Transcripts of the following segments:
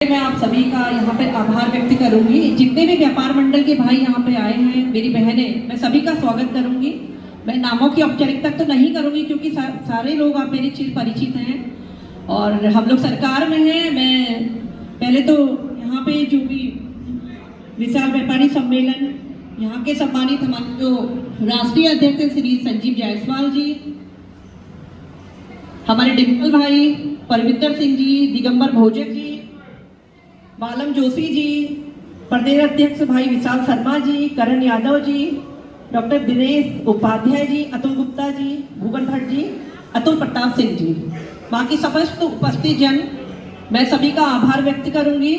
मैं आप सभी का यहाँ पे आभार व्यक्त करूंगी। जितने भी व्यापार मंडल के भाई यहाँ पे आए हैं, मेरी बहनें, मैं सभी का स्वागत करूंगी। मैं नामों की औपचारिकता तो नहीं करूंगी क्योंकि सारे लोग आप मेरे चिर परिचित हैं और हम लोग सरकार में हैं। मैं पहले तो यहाँ पे जो भी विशाल व्यापारी सम्मेलन, यहाँ के सम्मानित हमारे जो राष्ट्रीय अध्यक्ष श्री संजीव जायसवाल जी, हमारे डिम्पल भाई, परविंदर सिंह जी, दिगंबर भोजक जी, बालम जोशी जी, प्रदेश अध्यक्ष भाई विशाल शर्मा जी, करण यादव जी, डॉक्टर दिनेश उपाध्याय जी, अतुल गुप्ता जी, भूगन भट्ट जी, अतुल प्रताप सिंह जी, बाकी समस्त उपस्थित जन, मैं सभी का आभार व्यक्त करूंगी।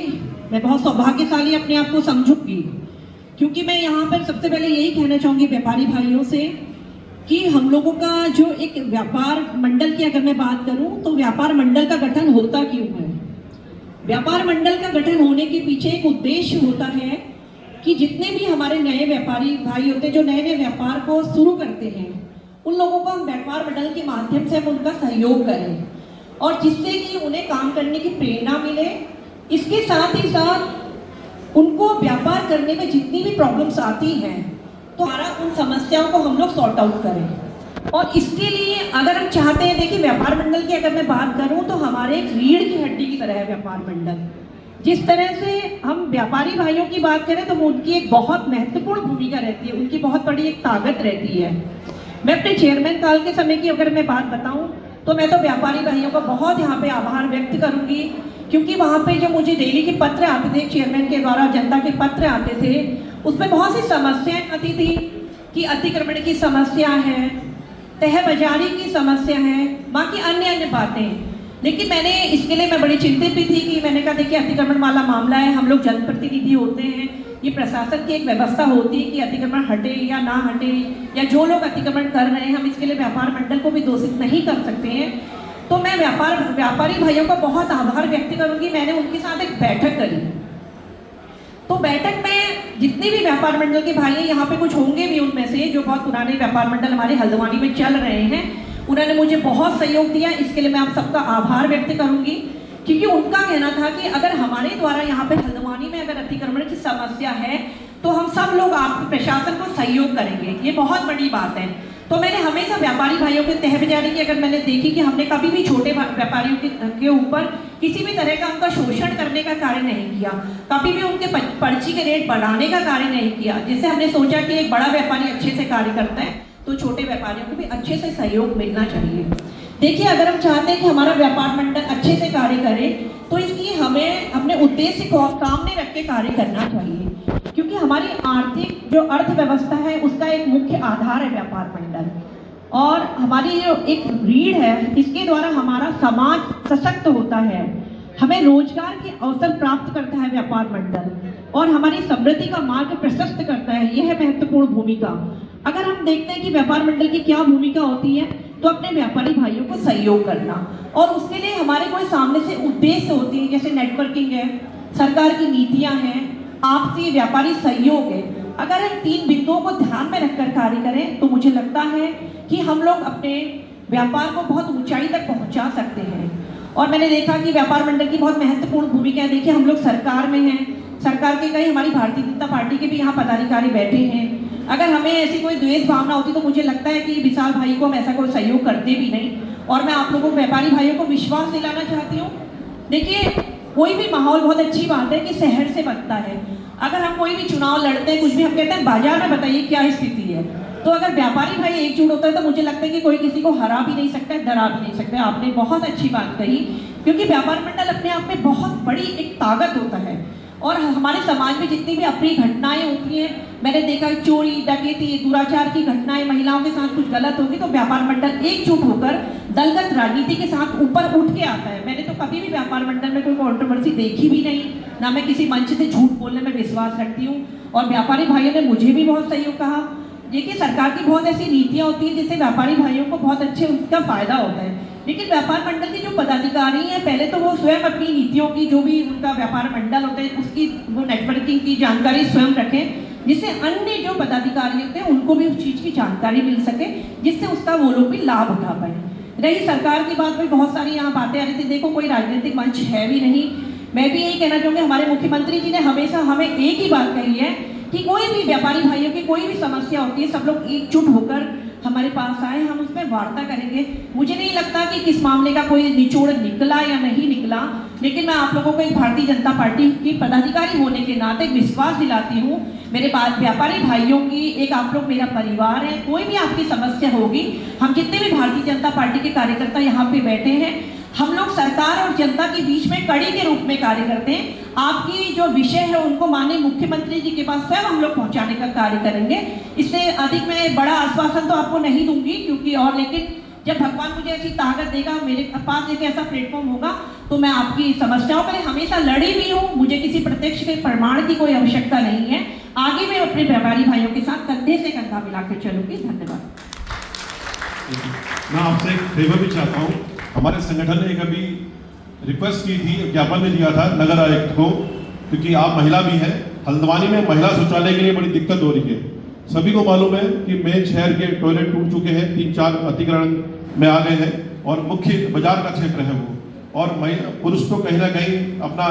मैं बहुत सौभाग्यशाली अपने आप को समझूंगी क्योंकि मैं यहाँ पर सबसे पहले यही कहना चाहूंगी व्यापारी भाइयों से कि हम लोगों का जो एक व्यापार मंडल की अगर मैं बात करूं तो व्यापार मंडल का गठन होता क्यों है। व्यापार मंडल का गठन होने के पीछे एक उद्देश्य होता है कि जितने भी हमारे नए व्यापारी भाई होते हैं जो नए नए व्यापार को शुरू करते हैं, उन लोगों को हम व्यापार मंडल के माध्यम से हम उनका सहयोग करें और जिससे कि उन्हें काम करने की प्रेरणा मिले। इसके साथ ही साथ उनको व्यापार करने में जितनी भी प्रॉब्लम्स आती हैं तो हमारा उन समस्याओं को हम लोग सॉर्ट आउट करें। और इसके लिए अगर हम चाहते हैं, देखिए व्यापार मंडल की अगर मैं बात करूं तो हमारे एक रीढ़ की हड्डी की तरह है व्यापार मंडल। जिस तरह से हम व्यापारी भाइयों की बात करें तो उनकी एक बहुत महत्वपूर्ण भूमिका रहती है, उनकी बहुत बड़ी एक ताकत रहती है। मैं अपने चेयरमैन काल के समय की अगर मैं बात बताऊं तो मैं तो व्यापारी भाइयों का बहुत यहाँ पे आभार व्यक्त करूंगी क्योंकि वहाँ पे जो मुझे डेली के पत्र आते थे, चेयरमैन के द्वारा जनता के पत्र आते थे, उसमें बहुत सी समस्याएं आती थी कि अतिक्रमण की समस्या है, तह बाजारी की समस्या है, बाकी अन्य अन्य बातें। लेकिन मैंने इसके लिए मैं बड़ी चिंतित भी थी कि मैंने कहा देखिए अतिक्रमण वाला मामला है, हम लोग जनप्रतिनिधि होते हैं, ये प्रशासन की एक व्यवस्था होती है कि अतिक्रमण हटे या ना हटे या जो लोग अतिक्रमण कर रहे हैं हम इसके लिए व्यापार मंडल को भी दोषित नहीं कर सकते हैं। तो मैं व्यापारी भाइयों का बहुत आभार व्यक्त करूंगी। मैंने उनके साथ एक बैठक करी, तो बैठक में जितने भी व्यापार मंडल के भाई हैं, यहाँ पे कुछ होंगे भी उनमें से जो बहुत पुराने व्यापार मंडल हमारे हल्द्वानी में चल रहे हैं, उन्होंने मुझे बहुत सहयोग दिया। इसके लिए मैं आप सबका आभार व्यक्त करूंगी क्योंकि उनका कहना था कि अगर हमारे द्वारा यहाँ पे हल्द्वानी में अगर अतिक्रमण की समस्या है तो हम सब लोग आप प्रशासन को सहयोग करेंगे, ये बहुत बड़ी बात है। तो मैंने हमेशा व्यापारी भाइयों के तह बाजारी की अगर मैंने देखी कि हमने कभी भी छोटे व्यापारियों के ऊपर किसी भी तरह का उनका शोषण करने का कार्य नहीं किया, कभी भी उनके पर्ची के रेट बढ़ाने का कार्य नहीं किया, जिससे हमने सोचा कि एक बड़ा व्यापारी अच्छे से कार्य करता है तो छोटे व्यापारियों को भी अच्छे से सहयोग मिलना चाहिए। देखिए अगर हम चाहते हैं कि हमारा व्यापार मंडल अच्छे से कार्य करे तो इसलिए हमें अपने उद्देश्य को सामने रख के कार्य करना चाहिए क्योंकि हमारी आर्थिक जो अर्थव्यवस्था है उसका एक मुख्य आधार है व्यापार मंडल और हमारी जो एक रीढ़ है इसके द्वारा हमारा समाज सशक्त होता है, हमें रोजगार के अवसर प्राप्त करता है व्यापार मंडल और हमारी समृद्धि का मार्ग प्रशस्त करता है। यह है महत्वपूर्ण भूमिका। अगर हम देखते हैं कि व्यापार मंडल की क्या भूमिका होती है तो अपने व्यापारी भाइयों को सहयोग करना और उसके लिए हमारे कोई सामने से उद्देश्य होती है, जैसे नेटवर्किंग है, सरकार की नीतियां हैं, आपसी व्यापारी सहयोग है। अगर हम तीन बिंदुओं को ध्यान में रखकर कार्य करें तो मुझे लगता है कि हम लोग अपने व्यापार को बहुत ऊंचाई तक पहुंचा सकते हैं। और मैंने देखा कि व्यापार मंडल की बहुत महत्वपूर्ण भूमिका है। देखिए हम लोग सरकार में हैं, सरकार के कई हमारी भारतीय जनता पार्टी के भी यहाँ पदाधिकारी बैठे हैं। अगर हमें ऐसी कोई द्वेष भावना होती तो मुझे लगता है कि विशाल भाई को हम ऐसा कोई सहयोग करते भी नहीं। और मैं आप लोगों को व्यापारी भाइयों को विश्वास दिलाना चाहती हूँ, देखिए कोई भी माहौल बहुत अच्छी बात है कि शहर से बनता है। अगर हम कोई भी चुनाव लड़ते हैं, कुछ भी हम कहते हैं बाजार में बताइए क्या स्थिति है, तो अगर व्यापारी भाई एकजुट होता है तो मुझे लगता है कि कोई किसी को हरा भी नहीं सकता, डरा भी नहीं सकता। आपने बहुत अच्छी बात कही क्योंकि व्यापार मंडल अपने आप में बहुत बड़ी एक ताकत होता है और हमारे समाज में जितनी भी अप्रिय घटनाएं होती हैं, मैंने देखा चोरी, डकैती, दुराचार की घटनाएं, महिलाओं के साथ कुछ गलत होगी तो व्यापार मंडल एकजुट होकर दलगत राजनीति के साथ ऊपर उठ के आता है। मैंने तो कभी भी व्यापार मंडल में कोई कंट्रोवर्सी देखी भी नहीं, ना मैं किसी मंच से झूठ बोलने में विश्वास रखती हूँ। और व्यापारी भाइयों ने मुझे भी बहुत सहयोग कहा। देखिए सरकार की बहुत ऐसी नीतियाँ होती हैं जिससे व्यापारी भाइयों को बहुत अच्छे उसका फायदा होता है, लेकिन व्यापार मंडल के जो पदाधिकारी हैं पहले तो वो स्वयं अपनी नीतियों की, जो भी उनका व्यापार मंडल होता है उसकी वो नेटवर्किंग की जानकारी स्वयं रखें जिससे अन्य जो पदाधिकारी होते हैं उनको भी उस चीज़ की जानकारी मिल सके, जिससे उसका वो लोग भी लाभ उठा पाए। रही सरकार की बात में बहुत सारी यहाँ बातें आ रही थी। देखो कोई राजनीतिक मंच है भी नहीं, मैं भी यही कहना चाहूँगी, हमारे मुख्यमंत्री जी ने हमेशा हमें एक ही बात कही है कि कोई भी व्यापारी भाइयों की कोई भी समस्या होती है, सब लोग एकजुट होकर हमारे पास आए, हम उसमें वार्ता करेंगे। मुझे नहीं लगता कि किस मामले का कोई निचोड़ निकला या नहीं निकला, लेकिन मैं आप लोगों को एक भारतीय जनता पार्टी की पदाधिकारी होने के नाते एक विश्वास दिलाती हूँ, मेरे बात व्यापारी भाइयों की, एक आप लोग मेरा परिवार है, कोई भी आपकी समस्या होगी, हम जितने भी भारतीय जनता पार्टी के कार्यकर्ता यहाँ पे बैठे हैं, हम लोग सरकार और जनता के बीच में कड़ी के रूप में कार्य करते हैं। आपकी जो विषय है उनको माननीय मुख्यमंत्री जी के पास स्वयं हम लोग पहुंचाने का कार्य करेंगे। इससे अधिक मैं बड़ा आश्वासन तो आपको नहीं दूंगी, क्योंकि और लेकिन जब भगवान मुझे ऐसी ताकत देगा, मेरे पास एक ऐसा प्लेटफॉर्म होगा, तो मैं आपकी समस्याओं के लिए हमेशा लड़ी भी हूँ। मुझे किसी प्रत्यक्ष के प्रमाण की कोई आवश्यकता नहीं है। आगे मैं अपने व्यापारी भाइयों के साथ कंधे से कंधा मिलाकर चलूंगी। धन्यवाद। मैं आपसे एक फेवर भी चाहता हूँ। हमारे संगठन ने एक अभी रिक्वेस्ट की थी, ज्ञापन में दिया था नगर आयुक्त को, क्योंकि आप महिला भी हैं, हल्द्वानी में महिला शौचालय के लिए बड़ी दिक्कत हो रही है। सभी को मालूम है कि मेन शहर के टॉयलेट टूट चुके हैं, 3-4 अतिक्रमण में आ गए हैं और मुख्य बाजार का क्षेत्र है वो, और पुरुष तो कहीं ना कहीं अपना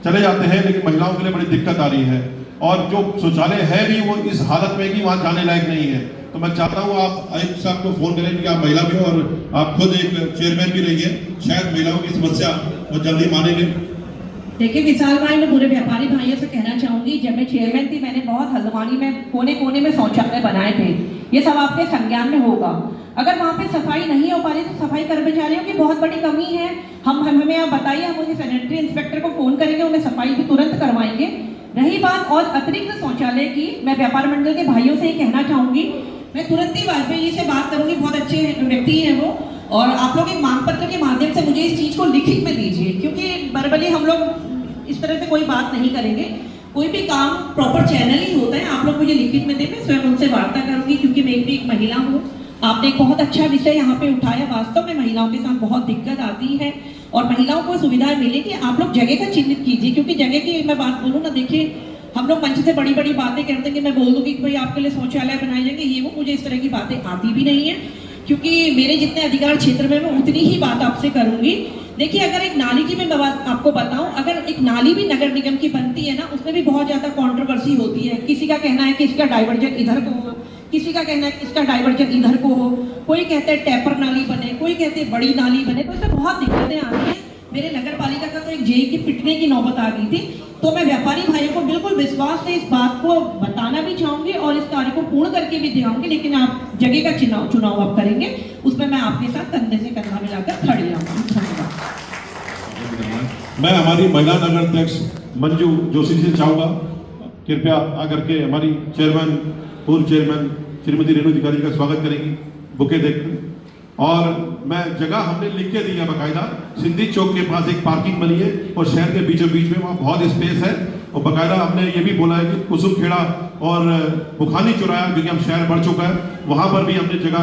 चले जाते हैं, लेकिन महिलाओं के लिए बड़ी दिक्कत आ रही है। और जो शौचालय है भी वो इस हालत में कि वहाँ जाने लायक नहीं है। तो मैं चाहता हूँ आप आयुक्त साहब को फोन करें कि आप महिला भी हो और आप खुद एक चेयरमैन भी रही है, शायद महिलाओं की समस्या वो जल्दी मानेंगे। देखिए विशाल भाई, मैं पूरे व्यापारी भाइयों से कहना चाहूंगी, जब मैं चेयरमैन थी मैंने बहुत हल्द्वानी में कोने कोने में शौचालय बनाए थे। ये सब आपके संज्ञान में होगा। अगर वहाँ पे सफाई नहीं हो पा रही तो सफाई कर्मचारियों की बहुत बड़ी कमी है। हमें आप बताइए, हम उन्हें सैनिटरी इंस्पेक्टर को फोन करेंगे, उन्हें सफाई भी तुरंत करवाएंगे। रही बात और अतिरिक्त शौचालय की, मैं व्यापार मंडल के भाइयों से ही कहना चाहूंगी, मैं तुरंत ही वाजपेयी से बात करूंगी, बहुत अच्छे व्यक्ति हैं वो, और आप लोग एक मांग पत्र के माध्यम से मुझे इस चीज को लिखित में दीजिए, क्योंकि बरबली हम लोग इस तरह से कोई बात नहीं करेंगे। कोई भी काम प्रॉपर चैनल ही होता है। आप लोग मुझे लिखित में दें, मैं स्वयं उनसे वार्ता करूंगी, क्योंकि मैं भी एक महिला हूँ। आपने एक बहुत अच्छा विषय यहाँ पे उठाया। वास्तव में महिलाओं के साथ बहुत दिक्कत आती है और महिलाओं को सुविधाएं मिले कि आप लोग जगह का चिन्हित कीजिए, क्योंकि जगह की मैं बात बोलूँ ना, देखिए हम लोग मंच से बड़ी बड़ी बातें करते हैं कि मैं बोल दूंगी कि भाई आपके लिए शौचालय बनाए जाएंगे, ये वो, मुझे इस तरह की बातें आती भी नहीं है, क्योंकि मेरे जितने अधिकार क्षेत्र में मैं उतनी ही बात आपसे करूंगी। देखिए, अगर एक नाली की मैं बात आपको बताऊं, अगर एक नाली भी नगर निगम की बनती है ना, उसमें भी बहुत ज्यादा कंट्रोवर्सी होती है। किसी का कहना है कि इसका डाइवर्जन इधर को हो, किसी का कहना है कि इसका डाइवर्जन इधर को हो, कोई कहते हैं टैपर नाली बने, कोई कहते हैं बड़ी नाली बने, तो इसमें बहुत दिक्कतें आती हैं। मेरे नगर पालिका का तो एक जेई की पिटने की नौबत आ गई थी। तो मैं व्यापारी भाइयों को बिल्कुल विश्वास से इस बात को बताना भी चाहूंगी और इस कार्य को पूर्ण करके भी दिखाऊंगी, लेकिन आप जगह का चुनाव आप करेंगे, उसमें मैं आपके साथ कंधे से कंधा मिलाकर खड़ी रहूंगी। धन्यवाद। मैं हमारी महिला नगर अध्यक्ष मंजू जोशी से चाहूंगा, कृपया आकर के हमारी चेयरमैन, पूर्व चेयरमैन श्रीमती रेणु अधिकारी का स्वागत करेंगी बुके देकर। और मैं जगह हमने लिख के दी है बकायदा, सिंधी चौक के पास एक पार्किंग बनी है और शहर के बीचों बीच में वहाँ बहुत स्पेस है, और बकायदा हमने ये भी बोला है कि कुसुम खेड़ा और बुखानी चौराया, क्योंकि हम शहर बढ़ चुका है, वहाँ पर भी हमने जगह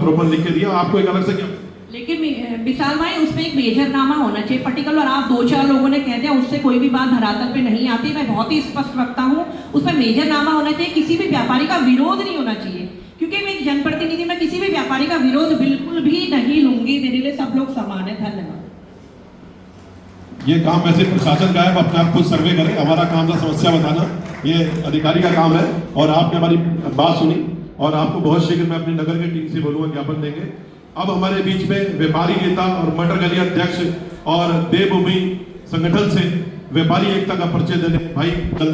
प्रॉपर लिख के दिया। आपको एक अलग से क्या, लेकिन विशाल भाई उसमें एक मेजरनामा होना चाहिए पर्टिकुलर। आप 2-4 लोगों ने कह दिया, उससे कोई भी बात धरातल पे नहीं आती। मैं बहुत ही स्पष्ट रखता हूँ, उसमें मेजरनामा होना चाहिए। किसी भी व्यापारी का विरोध नहीं होना चाहिए, क्योंकि मैं एक जनप्रतिनिधि, मैं किसी भी व्यापारी का विरोध बिल्कुल भी नहीं लूंगी। मेरे लिए सब लोग समान है। धन्यवाद। ये काम वैसे प्रशासन का है, अपने आप खुद सर्वे करें, हमारा काम था समस्या बताना, ये अधिकारी का काम है। और आपने हमारी बात सुनी और आपको बहुत शीघ्र मैं अपनी नगर की टीम से बोलूंगा, ज्ञापन देंगे। अब हमारे बीच में व्यापारी नेता और मटर गली अध्यक्ष और देवभूमि संगठन से व्यापारी एकता का परिचय देने भाई